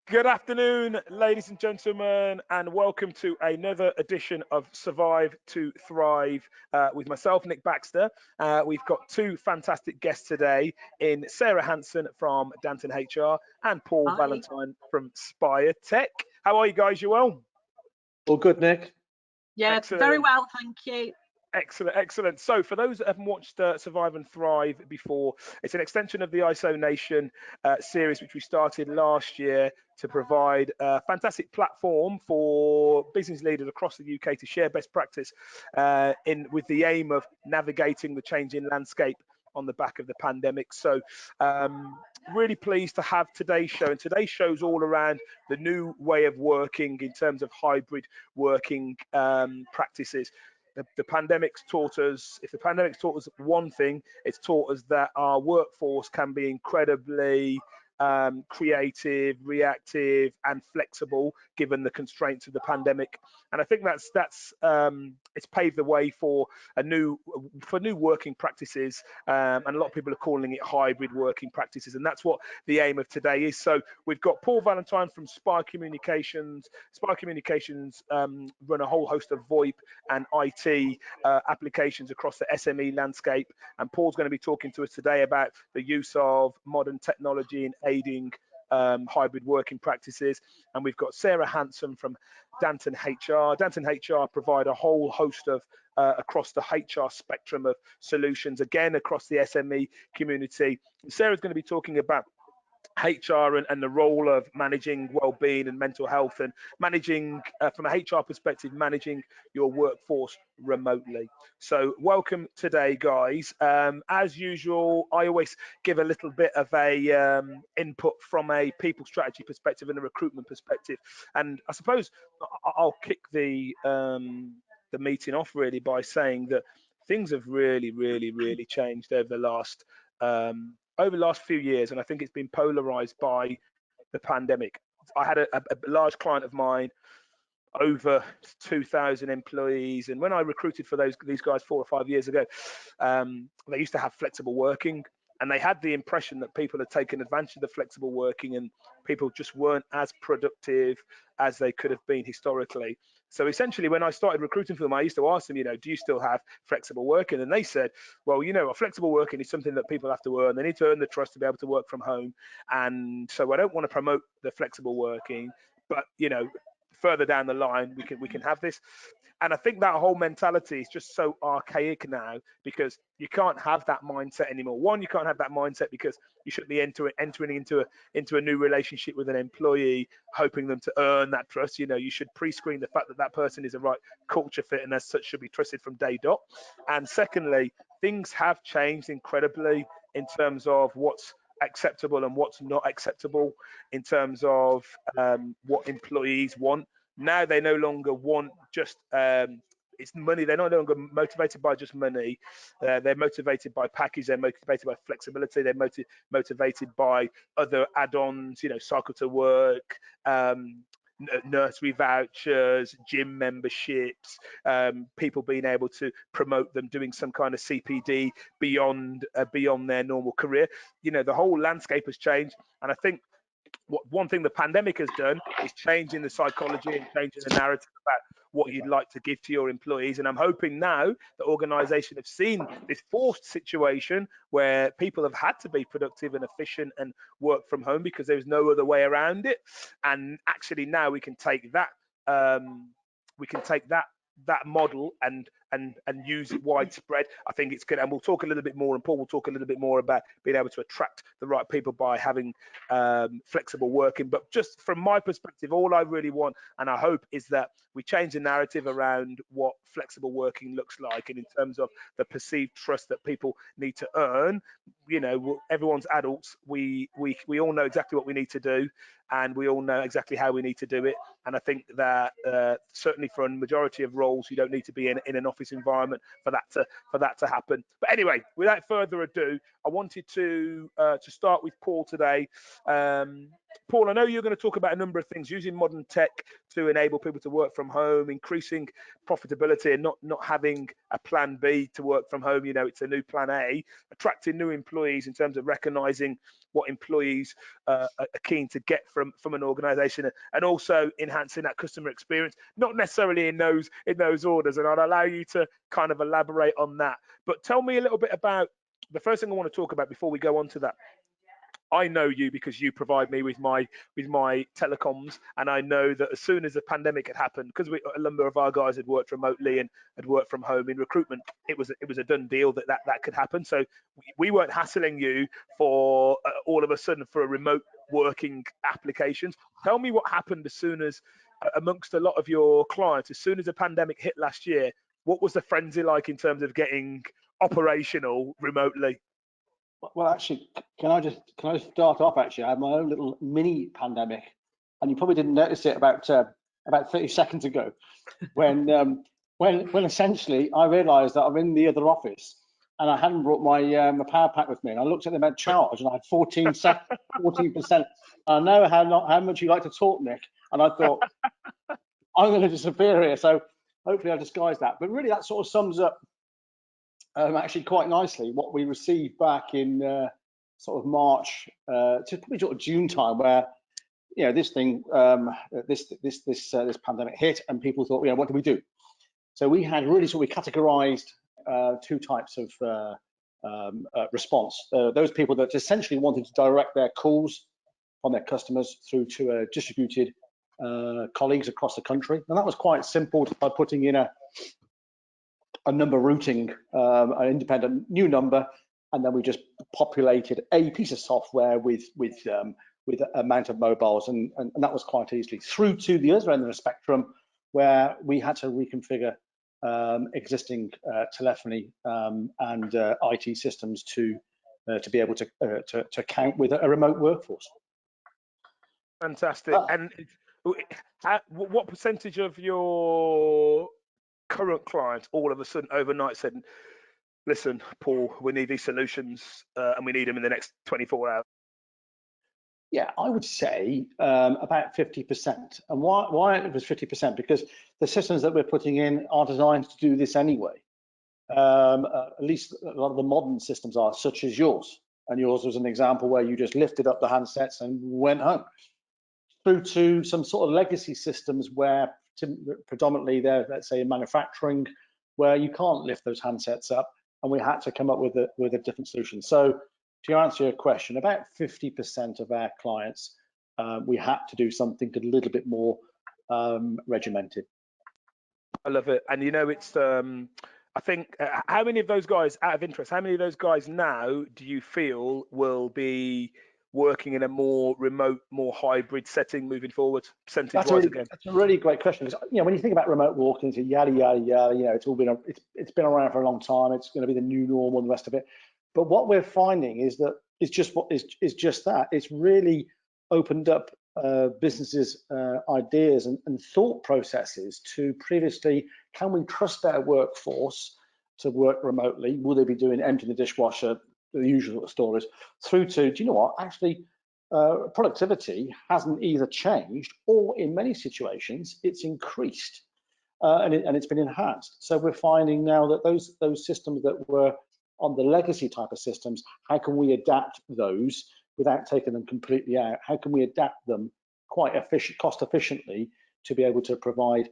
Good afternoon, ladies and gentlemen, and welcome to another edition of Survive to Thrive with myself, Nick Baxter. We've got two fantastic guests today in Sarah Hanson from Danton HR and Paul Hi. Valentine from Spire Tech. How are you guys? You well? All good, Nick. Yeah, very Excellent. well, thank you. Excellent, excellent. So, for those that haven't watched Survive and Thrive before, it's an extension of the IsoNation series, which we started last year to provide a fantastic platform for business leaders across the UK to share best practice in with the aim of navigating the changing landscape on the back of the pandemic. So, really pleased to have today's show, and today's show's all around the new way of working in terms of hybrid working practices. The pandemic's taught us, if the pandemic's taught us one thing, it's taught us that our workforce can be incredibly creative, reactive, and flexible given the constraints of the pandemic. And I think that's it's paved the way for new working practices, and a lot of people are calling it hybrid working practices, and that's what the aim of today is. So we've got Paul Valentine from Spire Communications. Spire Communications run a whole host of VoIP and IT applications across the SME landscape, and Paul's going to be talking to us today about the use of modern technology in aiding hybrid working practices. And we've got Sarah Hanson from Danton HR. Danton HR provide a whole host of across the HR spectrum of solutions, again across the SME community. Sarah's going to be talking about HR and the role of managing well-being and mental health, and managing from a HR perspective, managing your workforce remotely. So welcome today, guys. As usual, I always give a little bit of a input from a people strategy perspective and a recruitment perspective, and I suppose I'll kick the meeting off really by saying that things have really changed over the last few years, and I think it's been polarized by the pandemic. I had a large client of mine, over 2,000 employees, and when I recruited for these guys 4 or 5 years ago, they used to have flexible working, and they had the impression that people had taken advantage of the flexible working, and people just weren't as productive as they could have been historically. So essentially, when I started recruiting for them, I used to ask them, do you still have flexible working? And they said, well, a flexible working is something that people have to earn. They need to earn the trust to be able to work from home. And so I don't want to promote the flexible working, but further down the line we can have this. And I think that whole mentality is just so archaic now, because you can't have that mindset anymore. One, you can't have that mindset because you shouldn't be entering into a new relationship with an employee hoping them to earn that trust. You should pre-screen the fact that that person is a right culture fit, and as such should be trusted from day dot. And secondly, things have changed incredibly in terms of what's acceptable and what's not acceptable in terms of what employees want. Now they no longer want just it's money. They're no longer motivated by just money. They're motivated by package. They're motivated by flexibility. They're motivated by other add-ons. Cycle to work, nursery vouchers, gym memberships, people being able to promote them, doing some kind of CPD beyond their normal career. The whole landscape has changed, and I think one thing the pandemic has done is changing the psychology and changing the narrative about what you'd like to give to your employees. And I'm hoping now that organisations have seen this forced situation where people have had to be productive and efficient and work from home because there's no other way around it. And actually now we can take that that model and use it widespread. I think it's good, and we'll talk a little bit more, and Paul will talk a little bit more about being able to attract the right people by having flexible working. But just from my perspective, all I really want and I hope is that we change the narrative around what flexible working looks like, and in terms of the perceived trust that people need to earn. Everyone's adults. We all know exactly what we need to do, and we all know exactly how we need to do it. And I think that certainly for a majority of roles, you don't need to be in an office environment for that to happen. But anyway, without further ado, I wanted to start with Paul today. Paul, I know you're going to talk about a number of things using modern tech to enable people to work from home, increasing profitability, and not having a plan B to work from home. You know, it's a new plan A, attracting new employees in terms of recognizing what employees are keen to get from an organization, and also enhancing that customer experience, not necessarily in those orders. And I'll allow you to kind of elaborate on that. But tell me a little bit about the first thing I want to talk about before we go on to that. I know you because you provide me with my telecoms, and I know that as soon as the pandemic had happened, because a number of our guys had worked remotely and had worked from home in recruitment, it was a done deal that could happen. So we weren't hassling you for all of a sudden for a remote working applications. Tell me what happened as soon as amongst a lot of your clients, as soon as the pandemic hit last year. What was the frenzy like in terms of getting operational remotely? Well, actually, can I just start off? Actually, I had my own little mini pandemic, and you probably didn't notice it about 30 seconds ago, when essentially I realised that I'm in the other office and I hadn't brought my power pack with me, and I looked at them at charge, and I had 14%. I know how much you like to talk, Nick, and I thought I'm going to disappear here. So hopefully I disguised that. But really, that sort of sums up actually quite nicely what we received back in sort of March to probably sort of June time, where this thing this pandemic hit, and people thought, what do we do? So we had really we categorized two types of response. Those people that essentially wanted to direct their calls from their customers through to distributed colleagues across the country, and that was quite simple by putting in a number routing, an independent new number, and then we just populated a piece of software with an amount of mobiles, and that was quite easily through to the other end of the spectrum, where we had to reconfigure existing telephony and IT systems to be able to count with a remote workforce. Fantastic. And what percentage of your current clients all of a sudden overnight said, listen, Paul, we need these solutions and we need them in the next 24 hours? Yeah, I would say about 50%. And why it was 50%? Because the systems that we're putting in are designed to do this anyway. At least a lot of the modern systems are, such as yours. And yours was an example where you just lifted up the handsets and went home. Through to some sort of legacy systems where predominantly they're, let's say, in manufacturing, where you can't lift those handsets up, and we had to come up with a different solution. So to answer your question, about 50% of our clients, we had to do something a little bit more regimented. I love it. And it's I think how many of those guys, out of interest, how many of those guys now do you feel will be working in a more remote, more hybrid setting moving forward, percentage-wise again? That's a really great question, because when you think about remote working, it's yada yada yada. It's all been it's been around for a long time. It's going to be the new normal and the rest of it. But what we're finding is that it's just that. It's really opened up businesses' ideas and thought processes to previously, can we trust our workforce to work remotely? Will they be doing emptying the dishwasher, the usual stories, through to, do you know what, actually productivity hasn't either changed, or in many situations it's increased and it's been enhanced. So we're finding now that those systems that were on the legacy type of systems, how can we adapt those without taking them completely out? How can we adapt them quite cost efficiently to be able to provide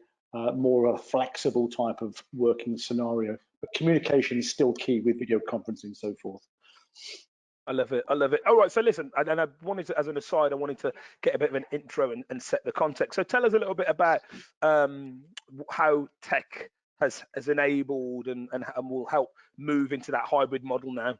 more of a flexible type of working scenario? But communication is still key with video conferencing and so forth. I love it. I love it. All right. So listen, and I wanted to, as an aside, I wanted to get a bit of an intro and set the context. So tell us a little bit about how tech has enabled and will help move into that hybrid model now.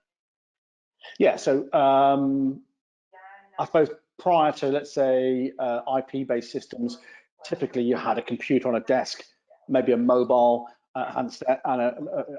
Yeah. So I suppose prior to, let's say, IP-based systems, typically you had a computer on a desk, maybe a mobile handset, and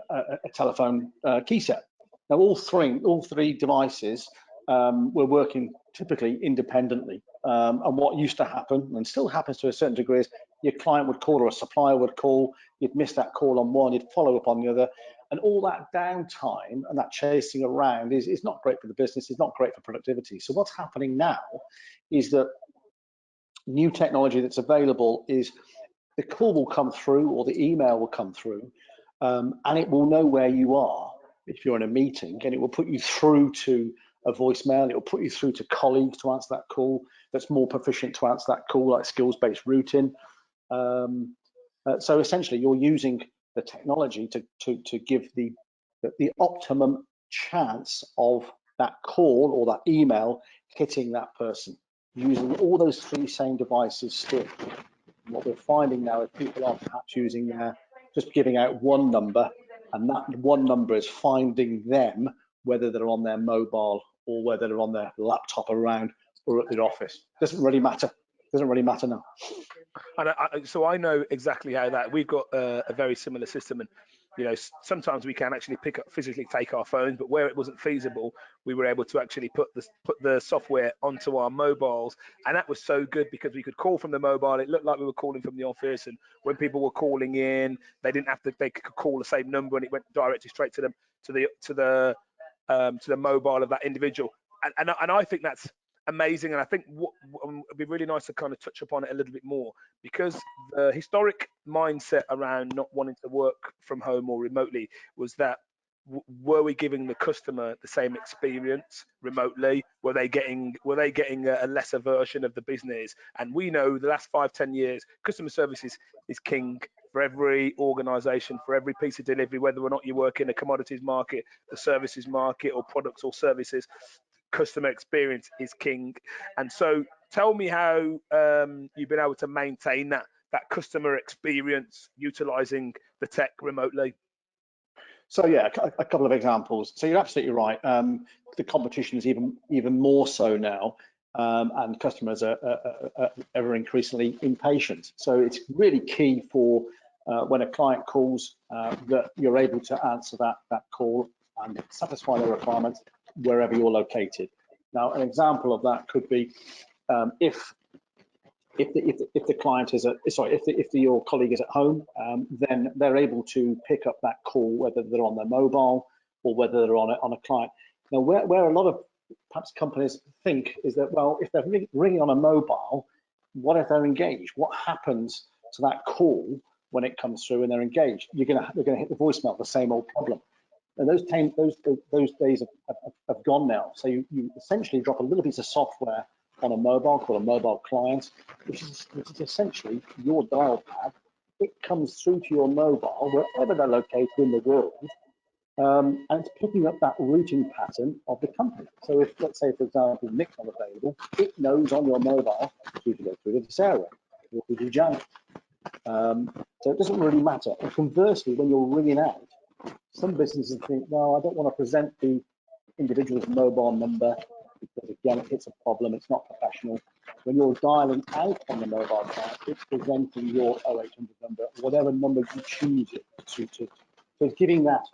a telephone key set. Now, all three devices were working typically independently. And what used to happen, and still happens to a certain degree, is your client would call or a supplier would call, you'd miss that call on one, you'd follow up on the other, And all that downtime and that chasing around is not great for the business, it's not great for productivity. So what's happening now is that new technology that's available is the call will come through or the email will come through, and it will know where you are if you're in a meeting, and it will put you through to a voicemail. It will put you through to colleagues to answer that call that's more proficient to answer that call, like skills-based routing. So essentially, you're using the technology to give the optimum chance of that call or that email hitting that person, using all those three same devices still. What we're finding now is people are perhaps using just giving out one number, and that one number is finding them, whether they're on their mobile or whether they're on their laptop around or at their office. Doesn't really matter. Doesn't really matter now. And so I know exactly how that. We've got a very similar system, and sometimes we can actually physically take our phones, but where it wasn't feasible, we were able to actually put the software onto our mobiles, and that was so good because we could call from the mobile. It looked like we were calling from the office, and when people were calling in, they didn't have to. They could call the same number, and it went directly straight to them to the mobile of that individual. And I think that's amazing, and I think it'd be really nice to kind of touch upon it a little bit more, because the historic mindset around not wanting to work from home or remotely was that were we giving the customer the same experience remotely? Were they getting a lesser version of the business? And we know the last 5-10 years, customer service is king for every organization, for every piece of delivery, whether or not you work in a commodities market, the services market, or products or services. Customer experience is king. And so tell me how you've been able to maintain that customer experience utilizing the tech remotely. So yeah, a couple of examples. So you're absolutely right. The competition is even more so now, and customers are ever increasingly impatient. So it's really key for when a client calls that you're able to answer that call and satisfy their requirements wherever you're located. Now, an example of that could be if the client is if your colleague is at home, then they're able to pick up that call whether they're on their mobile or whether they're on a client. Now, where a lot of perhaps companies think is that, well, if they're ringing on a mobile, what if they're engaged? What happens to that call when it comes through and they're engaged? They're gonna hit the voicemail, the same old problem. And those days have gone now. So you essentially drop a little piece of software on a mobile called a mobile client, which is essentially your dial pad. It comes through to your mobile wherever they're located in the world, and it's picking up that routing pattern of the company. So if, let's say, for example, Nick's not available, it knows on your mobile to go through to Sarah or to Janet. So it doesn't really matter. And conversely, when you're ringing out, some businesses think, no, I don't want to present the individual's mobile number because, again, it hits a problem. It's not professional. When you're dialing out on the mobile client, it's presenting your 0800 number, whatever number you choose it to. So it's giving that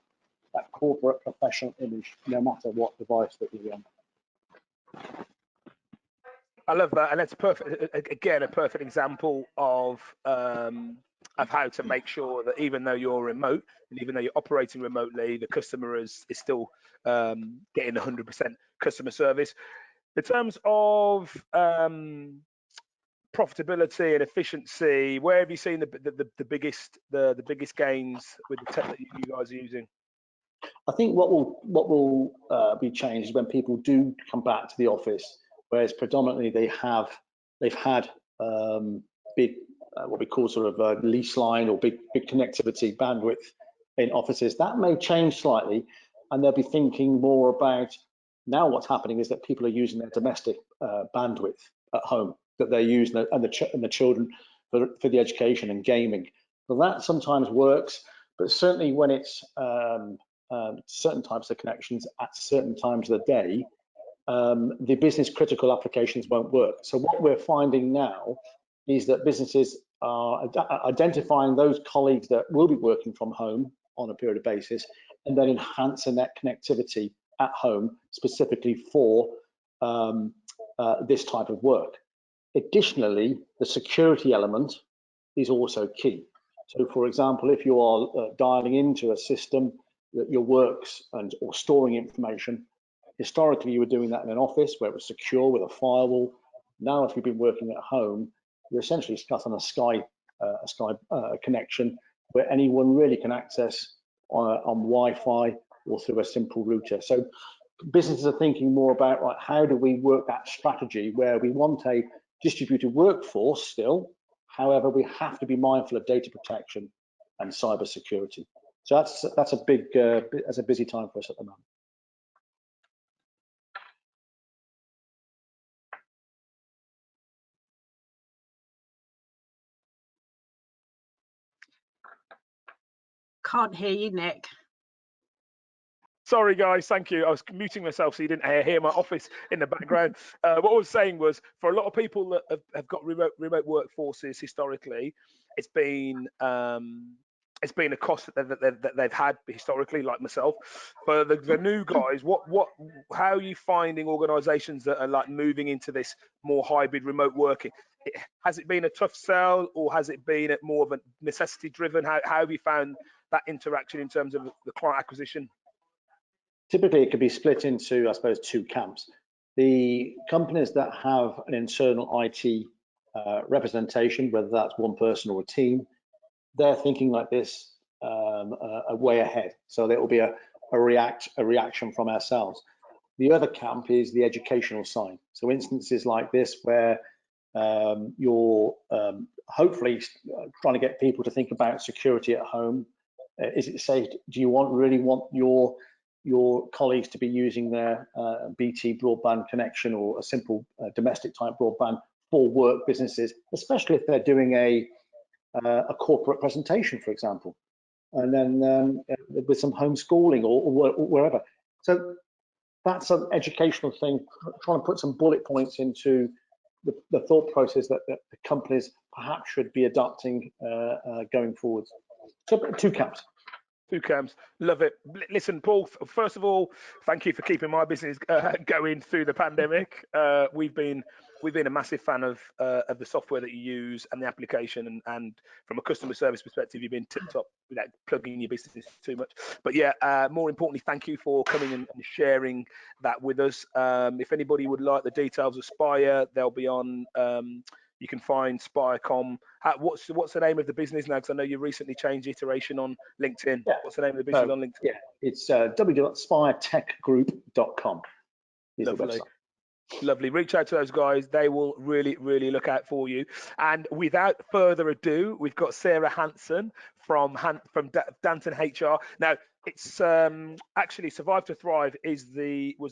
corporate professional image, no matter what device that you're on. I love that, and that's perfect. Again, a perfect example of how to make sure that even though you're remote and even though you're operating remotely, the customer is still getting 100% customer service. In terms of profitability and efficiency, where have you seen the biggest gains with the tech that you guys are using? I think what will be changed is when people do come back to the office, whereas predominantly they've had big what we call sort of lease line or big connectivity bandwidth in offices. That may change slightly, and they'll be thinking more about now what's happening is that people are using their domestic bandwidth at home that they're using, and the children for the education and gaming. So that sometimes works, but certainly when it's certain types of connections at certain times of the day, the business critical applications won't work. So what we're finding now is that businesses are identifying those colleagues that will be working from home on a periodic basis and then enhancing that connectivity at home specifically for this type of work. Additionally, the security element is also key. So for example, if you are dialing into a system your works or storing information. Historically, you were doing that in an office where it was secure with a firewall. Now, if you've been working at home, you're essentially stuck on a Sky connection where anyone really can access on Wi-Fi or through a simple router. So businesses are thinking more about, right, how do we work that strategy where we want a distributed workforce still, however, we have to be mindful of data protection and cyber security. So that's a busy time for us at the moment. Can't hear you, Nick. Sorry, guys. Thank you. I was muting myself so you didn't hear my office in the background. What I was saying was, for a lot of people that have got remote workforces historically, it's been a cost that they've had historically, like myself. For the new guys, how are you finding organisations that are like moving into this more hybrid remote working? Has it been a tough sell, or has it been more of a necessity driven? How have you found that interaction in terms of the client acquisition? Typically, it could be split into, I suppose, two camps. The companies that have an internal IT representation, whether that's one person or a team, they're thinking like this a way ahead. So there will be a reaction from ourselves. The other camp is the educational side. So instances like this where you're hopefully trying to get people to think about security at home. Is it safe? Do you really want your colleagues to be using their BT broadband connection or a simple domestic type broadband for work businesses, especially if they're doing a corporate presentation, for example, and then with some homeschooling or wherever. So that's an educational thing, trying to put some bullet points into the thought process that the companies perhaps should be adopting going forward. So two camps. Two camps, love it. Listen, Paul, first of all, thank you for keeping my business going through the pandemic. We've been a massive fan of the software that you use and the application, and from a customer service perspective, you've been tip top without plugging your business too much. But yeah, more importantly, thank you for coming and sharing that with us. If anybody would like the details of Spire, they'll be on. You can find Spire.com. What's the name of the business now? Because I know you recently changed iteration on LinkedIn. Yeah. What's the name of the business on LinkedIn? Yeah, it's www.spiretechgroup.com. Lovely. Lovely. Reach out to those guys. They will really, really look out for you. And without further ado, we've got Sarah Hanson from Danton HR. Now, it's actually Survive to Thrive was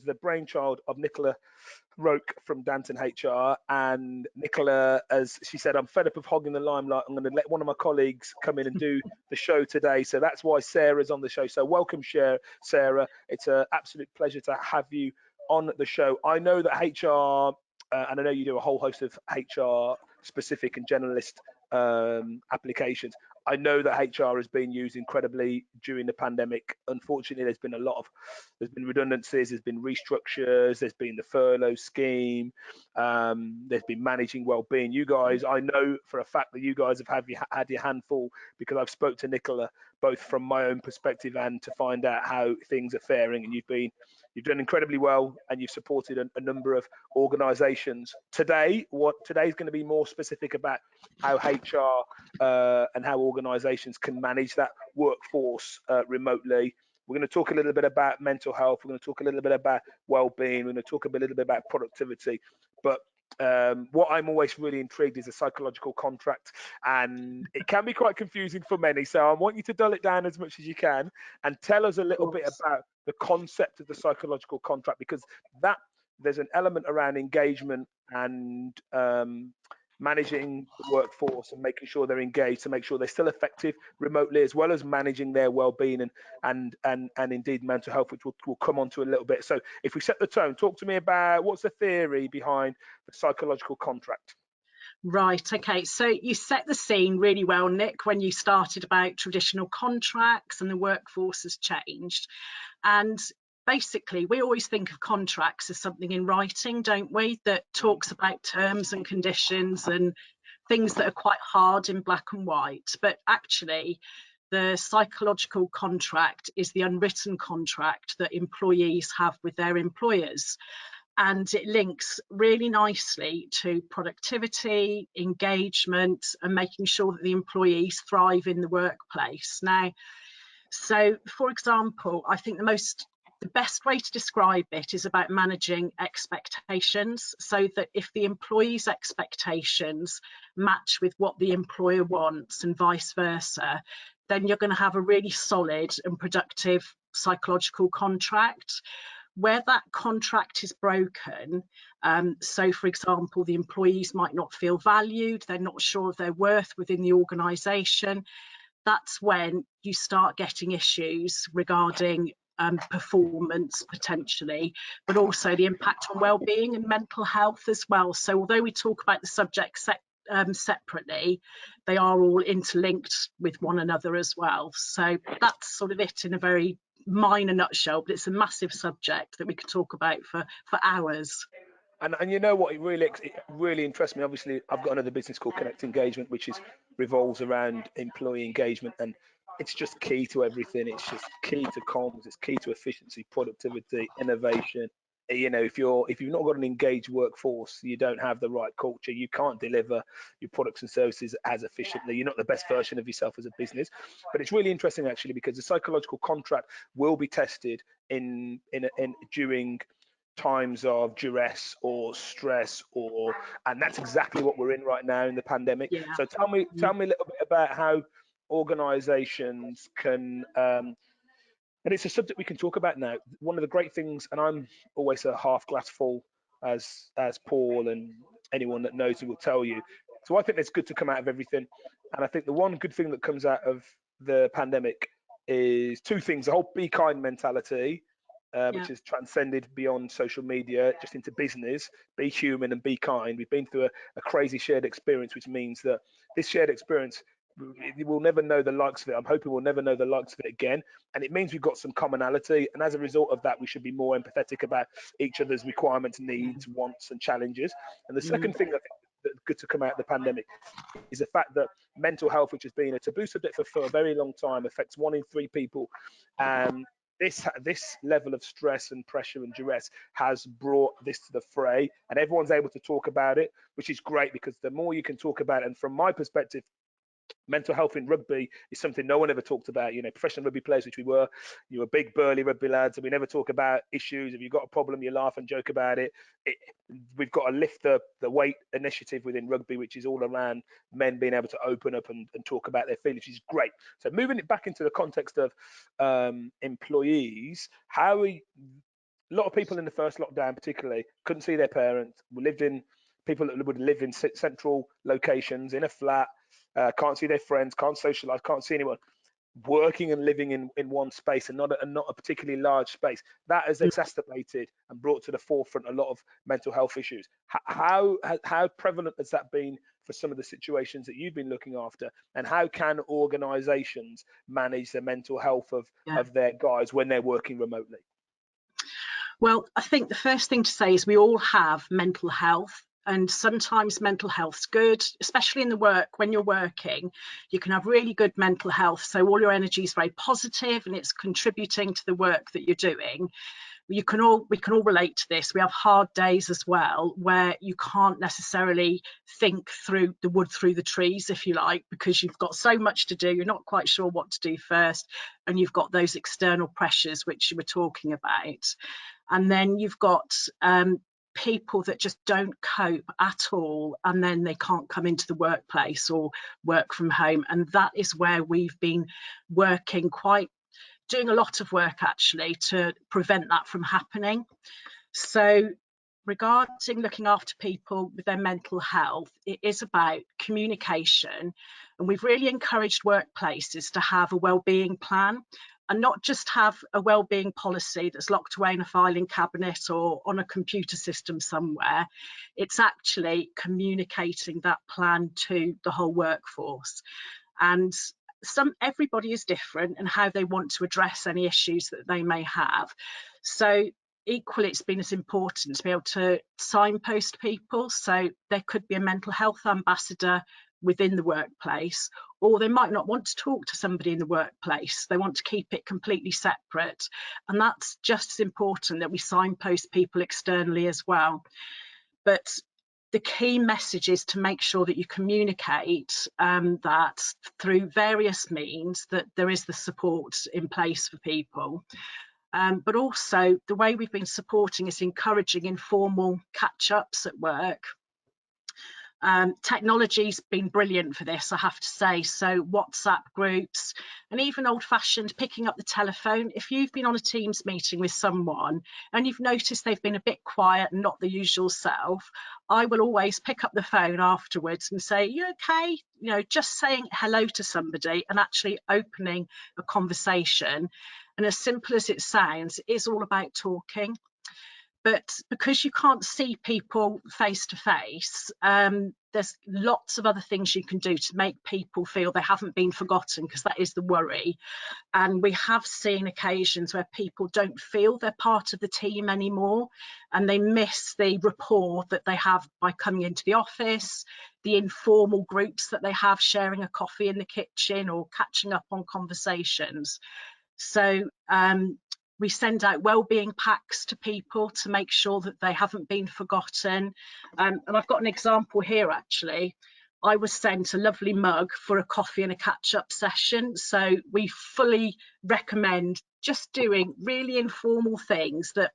the brainchild of Nicola Roke from Danton HR, and Nicola, as she said, I'm fed up of hogging the limelight. I'm going to let one of my colleagues come in and do the show today. So that's why Sarah's on the show. So welcome, Sarah. It's an absolute pleasure to have you on the show. I know that HR, and I know you do a whole host of HR specific and generalist applications. I know that HR has been used incredibly during the pandemic. Unfortunately, there's been redundancies, there's been restructures, there's been the furlough scheme, there's been managing well-being. You guys, I know for a fact that you guys have had your handful, because I've spoke to Nicola both from my own perspective and to find out how things are faring, and you've done incredibly well, and you've supported a number of organisations. Today's going to be more specific about how HR and how organisations can manage that workforce remotely. We're going to talk a little bit about mental health. We're going to talk a little bit about well-being. We're going to talk a little bit about productivity. But what I'm always really intrigued is a psychological contract, and it can be quite confusing for many. So I want you to dull it down as much as you can and tell us a little bit about the concept of the psychological contract, because there's an element around engagement and managing the workforce and making sure they're engaged to make sure they're still effective remotely, as well as managing their well-being and indeed mental health, which we'll come on to a little bit. So if we set the tone, talk to me about what's the theory behind the psychological contract. Right, okay, so you set the scene really well, Nick, when you started about traditional contracts and the workforce has changed. And basically, we always think of contracts as something in writing, don't we, that talks about terms and conditions and things that are quite hard in black and white. But actually, the psychological contract is the unwritten contract that employees have with their employers. And it links really nicely to productivity, engagement, and making sure that the employees thrive in the workplace. Now, so for example, I think the best way to describe it is about managing expectations, so that if the employee's expectations match with what the employer wants and vice versa, then you're going to have a really solid and productive psychological contract. Where that contract is broken, so for example, the employees might not feel valued, they're not sure of their worth within the organisation, that's when you start getting issues regarding performance potentially, but also the impact on well-being and mental health as well. So although we talk about the subjects separately, they are all interlinked with one another as well. So that's sort of it in a very minor nutshell, but it's a massive subject that we could talk about for hours. And you know what, it really interests me. Obviously, I've got another business called Connect Engagement, which revolves around employee engagement, and it's just key to everything. It's just key to comms. It's key to efficiency, productivity, innovation. You know, if you've not got an engaged workforce, you don't have the right culture. You can't deliver your products and services as efficiently. You're not the best version of yourself as a business. But it's really interesting actually, because the psychological contract will be tested in during times of duress or stress, and that's exactly what we're in right now in the pandemic. Yeah. So tell me a little bit about how organizations can and it's a subject we can talk about now. One of the great things, and I'm always a half glass full, as Paul and anyone that knows me will tell you. So I think it's good to come out of everything, and I think the one good thing that comes out of the pandemic is two things: the whole be kind mentality, which has transcended beyond social media just into business. Be human and be kind. We've been through a crazy shared experience, which means that this shared experience, we'll never know the likes of it. I'm hoping we'll never know the likes of it again. And it means we've got some commonality. And as a result of that, we should be more empathetic about each other's requirements, needs, wants, and challenges. And the second thing I think that's good to come out of the pandemic is the fact that mental health, which has been a taboo subject for a very long time, affects 1 in 3 people. This level of stress and pressure and duress has brought this to the fray, and everyone's able to talk about it, which is great, because the more you can talk about it, and from my perspective, mental health in rugby is something no one ever talked about. You know, professional rugby players, which we were, you were big burly rugby lads, and we never talk about issues. If you've got a problem, you laugh and joke about it. We've got to lift the weight initiative within rugby, which is all around men being able to open up and talk about their feelings, which is great. So moving it back into the context of employees, a lot of people in the first lockdown particularly couldn't see their parents. People that would live in central locations in a flat, can't see their friends, can't socialize, can't see anyone, working and living in one space, and not a particularly large space. That has exacerbated and brought to the forefront a lot of mental health issues. How prevalent has that been for some of the situations that you've been looking after, and how can organizations manage the mental health of their guys when they're working remotely? Well, I think the first thing to say is we all have mental health, and sometimes mental health's good, especially in the work. When you're working, you can have really good mental health, so all your energy is very positive and it's contributing to the work that you're doing. We can all relate to this. We have hard days as well, where you can't necessarily think through the wood through the trees, if you like, because you've got so much to do, you're not quite sure what to do first, and you've got those external pressures which you were talking about. And then you've got people that just don't cope at all, and then they can't come into the workplace or work from home. And that is where we've been doing a lot of work actually to prevent that from happening. So regarding looking after people with their mental health, it is about communication, and we've really encouraged workplaces to have a wellbeing plan, and not just have a wellbeing policy that's locked away in a filing cabinet or on a computer system somewhere. It's actually communicating that plan to the whole workforce. And everybody is different in how they want to address any issues that they may have. So equally, it's been as important to be able to signpost people. So there could be a mental health ambassador within the workplace, or they might not want to talk to somebody in the workplace. They want to keep it completely separate. And that's just as important that we signpost people externally as well. But the key message is to make sure that you communicate that through various means, that there is the support in place for people. But also the way we've been supporting is encouraging informal catch-ups at work. Technology's been brilliant for this, I have to say. So WhatsApp groups, and even old-fashioned picking up the telephone. If you've been on a Teams meeting with someone and you've noticed they've been a bit quiet and not the usual self, I will always pick up the phone afterwards and say, you okay? You know, just saying hello to somebody and actually opening a conversation. And as simple as it sounds, it is all about talking. But because you can't see people face to face, there's lots of other things you can do to make people feel they haven't been forgotten, because that is the worry. And we have seen occasions where people don't feel they're part of the team anymore, and they miss the rapport that they have by coming into the office, the informal groups that they have, sharing a coffee in the kitchen or catching up on conversations. So we send out wellbeing packs to people to make sure that they haven't been forgotten. And I've got an example here, actually. I was sent a lovely mug for a coffee and a catch-up session. So we fully recommend just doing really informal things, that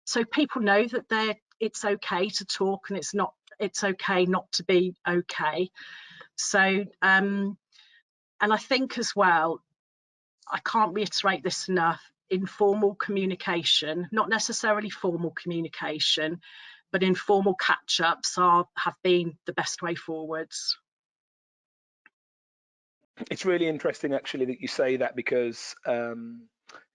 so people know that it's okay to talk, and it's okay not to be okay. So and I think as well, I can't reiterate this enough, informal communication, not necessarily formal communication, but informal catch-ups have been the best way forwards. It's really interesting actually that you say that, because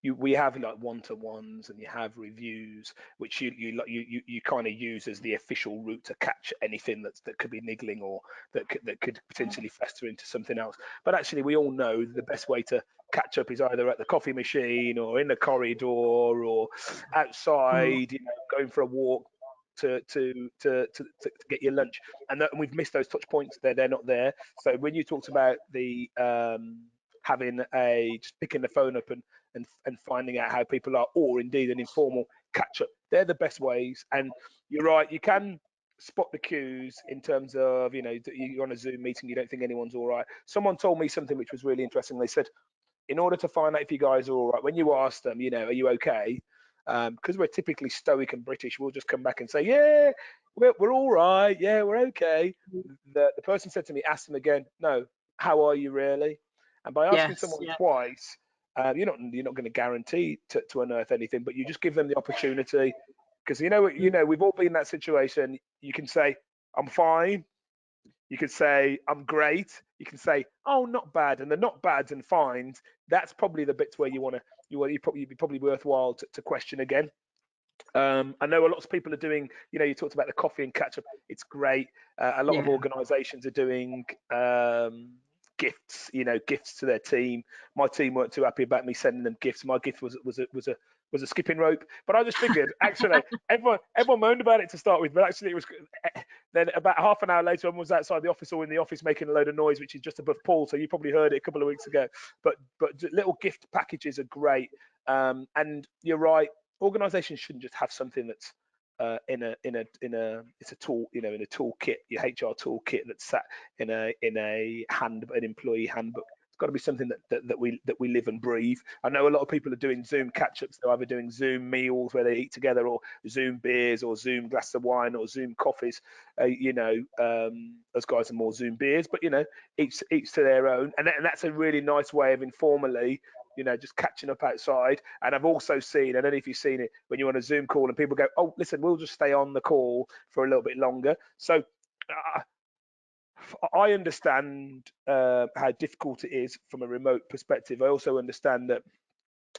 we have like one-to-ones and you have reviews, which you kind of use as the official route to catch anything that could be niggling, or that could potentially fester into something else. But actually, we all know the best way to catch up is either at the coffee machine or in the corridor or outside, you know, going for a walk to get your lunch. And we've missed those touch points. They're not there. So when you talked about the having just picking the phone up and finding out how people are, or indeed an informal catch up, they're the best ways. And you're right, you can spot the cues in terms of, you know, you're on a Zoom meeting, you don't think anyone's all right. Someone told me something which was really interesting. They said, in order to find out if you guys are all right, when you ask them, you know, are you okay? Because we're typically stoic and British, we'll just come back and say, yeah, we're all right, yeah, we're okay. The person said to me, ask them again, no, how are you really? And by asking someone twice, you're not going to guarantee to unearth anything, but you just give them the opportunity. Because you know, we've all been in that situation. You can say, I'm fine. You could say, I'm great. You can say, oh, not bad. And the not bads and fines, that's probably the bits where you'd probably worthwhile to question again. I know a lot of people are doing, you know, you talked about the coffee and catch up. It's great. A lot of organizations are doing gifts, you know, gifts to their team. My team weren't too happy about me sending them gifts. My gift was a skipping rope, but I just figured, actually, everyone moaned about it to start with, but actually it was. Then about half an hour later, I was outside the office or in the office making a load of noise, which is just above Paul. So you probably heard it a couple of weeks ago. But little gift packages are great. And you're right. Organisations shouldn't just have something that's it's a tool, you know, in a toolkit, your HR toolkit that's sat in an employee handbook. It's got to be something that we live and breathe. I know a lot of people are doing Zoom catch-ups. They're either doing Zoom meals where they eat together, or Zoom beers, or Zoom glass of wine, or Zoom coffees. You know, those guys are more Zoom beers, but you know, each to their own. And that's a really nice way of informally, you know, just catching up outside. And I've also seen, I don't know if you've seen it, when you're on a Zoom call and people go, oh, listen, we'll just stay on the call for a little bit longer. So I understand how difficult it is from a remote perspective. I also understand that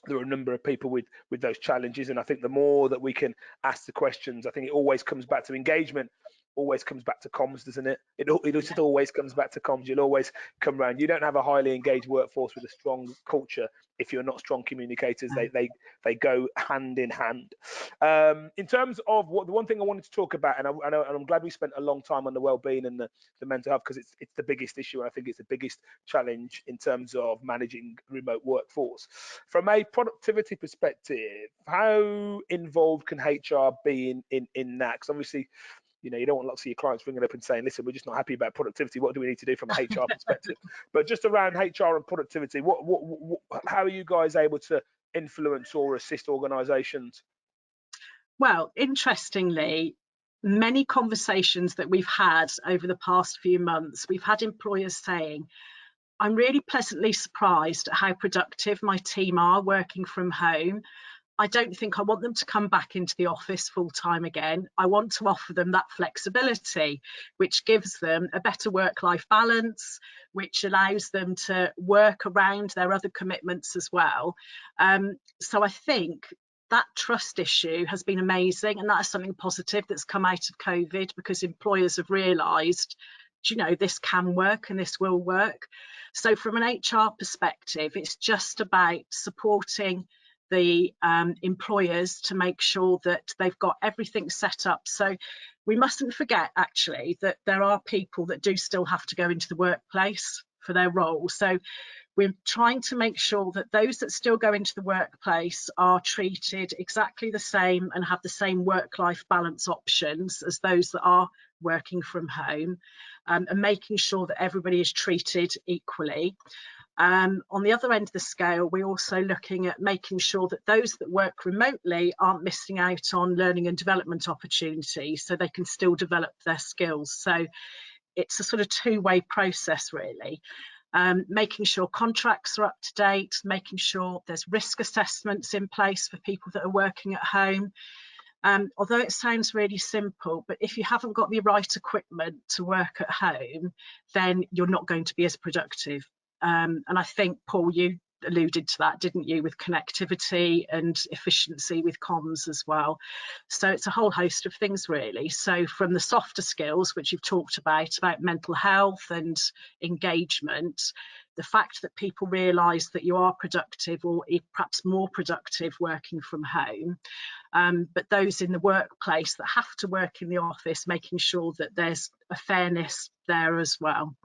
there are a number of people with those challenges. And I think the more that we can ask the questions, I think it always comes back to engagement. always comes back to comms, doesn't it? It just always comes back to comms. You'll always come round. You don't have a highly engaged workforce with a strong culture if you're not strong communicators. They go hand in hand. In terms of the one thing I wanted to talk about, and I'm glad we spent a long time on the well-being and the mental health, because it's the biggest issue, and I think it's the biggest challenge in terms of managing remote workforce. From a productivity perspective, how involved can HR be in that? Because obviously, you don't want lots of your clients ringing up and saying, listen, we're just not happy about productivity. What do we need to do from a HR perspective? But just around HR and productivity, how are you guys able to influence or assist organisations? Well, interestingly, many conversations that we've had over the past few months, we've had employers saying, I'm really pleasantly surprised at how productive my team are working from home. I don't think I want them to come back into the office full time again. I want to offer them that flexibility, which gives them a better work-life balance, which allows them to work around their other commitments as well. So I think that trust issue has been amazing, and that is something positive that's come out of COVID, because employers have realised, this can work and this will work. So from an HR perspective, it's just about supporting the employers to make sure that they've got everything set up. So we mustn't forget, actually, that there are people that do still have to go into the workplace for their role. So we're trying to make sure that those that still go into the workplace are treated exactly the same and have the same work-life balance options as those that are working from home, and making sure that everybody is treated equally. On the other end of the scale, we're also looking at making sure that those that work remotely aren't missing out on learning and development opportunities, so they can still develop their skills. So it's a sort of two-way process, really. Making sure contracts are up to date, making sure there's risk assessments in place for people that are working at home. Although it sounds really simple, but if you haven't got the right equipment to work at home, then you're not going to be as productive. And I think, Paul, you alluded to that, didn't you, with connectivity and efficiency with comms as well. So it's a whole host of things, really. So from the softer skills, which you've talked about mental health and engagement, the fact that people realise that you are productive, or perhaps more productive, working from home. But those in the workplace that have to work in the office, making sure that there's a fairness there as well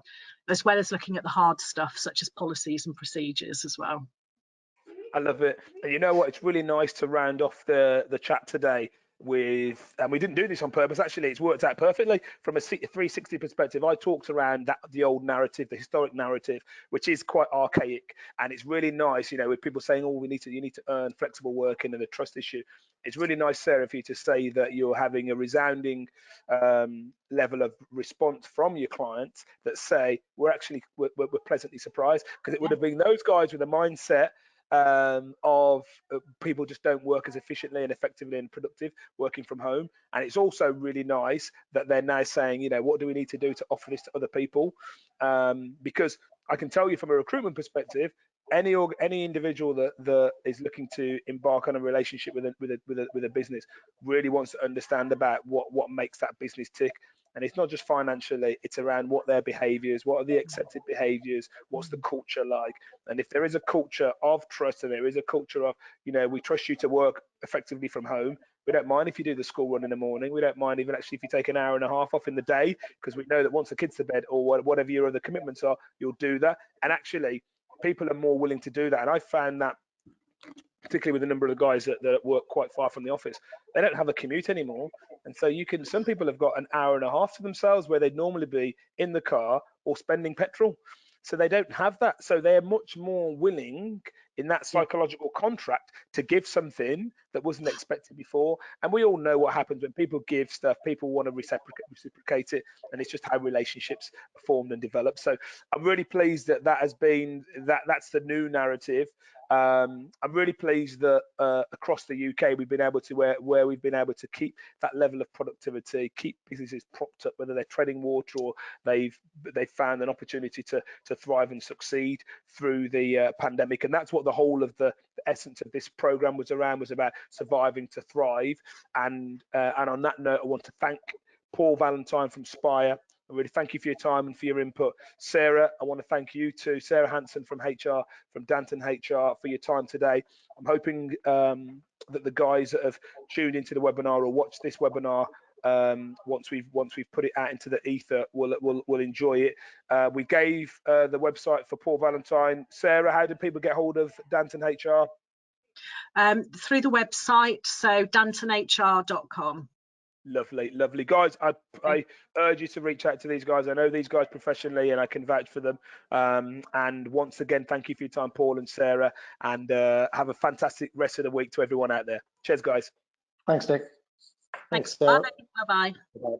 as looking at the hard stuff, such as policies and procedures as well. I love it. And you know what? It's really nice to round off the chat today with, and we didn't do this on purpose, actually, it's worked out perfectly from a 360 perspective. I talked around the old narrative, the historic narrative, which is quite archaic, and it's really nice, with people saying, oh, you need to earn flexible working and a trust issue. It's really nice, Sarah, for you to say that you're having a resounding level of response from your clients that say we're pleasantly surprised, because it would have been those guys with a mindset of people just don't work as efficiently and effectively and productive working from home. And it's also really nice that they're now saying, what do we need to do to offer this to other people? Because I can tell you from a recruitment perspective, any individual that is looking to embark on a relationship with a business really wants to understand about what makes that business tick. And it's not just financially, it's around what their behaviors, what are the accepted behaviors, what's the culture like. And if there is a culture of trust, and there is a culture of, we trust you to work effectively from home, we don't mind if you do the school run in the morning. We don't mind even actually if you take an hour and a half off in the day, because we know that once the kids to bed, or whatever your other commitments are, you'll do that. And actually, people are more willing to do that. And I found that, particularly with a number of the guys that work quite far from the office, they don't have a commute anymore. And so some people have got an hour and a half to themselves where they'd normally be in the car or spending petrol. So they don't have that. So they're much more willing in that psychological contract to give something that wasn't expected before. And we all know what happens when people give stuff, people want to reciprocate it. And it's just how relationships are formed and developed. So I'm really pleased that has been, that's the new narrative. I'm really pleased that across the UK we've been able to where we've been able to keep that level of productivity, keep businesses propped up, whether they're treading water or they've found an opportunity to thrive and succeed through the pandemic. And that's what the whole of the essence of this program was about surviving to thrive. And on that note, I want to thank Paul Valentine from Spire. I really thank you for your time and for your input. Sarah, I want to thank you too. Sarah Hanson from HR, from Danton HR, for your time today. I'm hoping that the guys that have tuned into the webinar or watched this webinar, once we've put it out into the ether, will enjoy it. We gave the website for Paul Valentine. Sarah, how do people get hold of Danton HR? Through the website, so dantonhr.com. Lovely, lovely. Guys, I urge you to reach out to these guys. I know these guys professionally and I can vouch for them. And once again, thank you for your time, Paul and Sarah, and have a fantastic rest of the week to everyone out there. Cheers, guys. Thanks, Nick. Thanks. Sarah. Bye. Bye-bye. Bye-bye.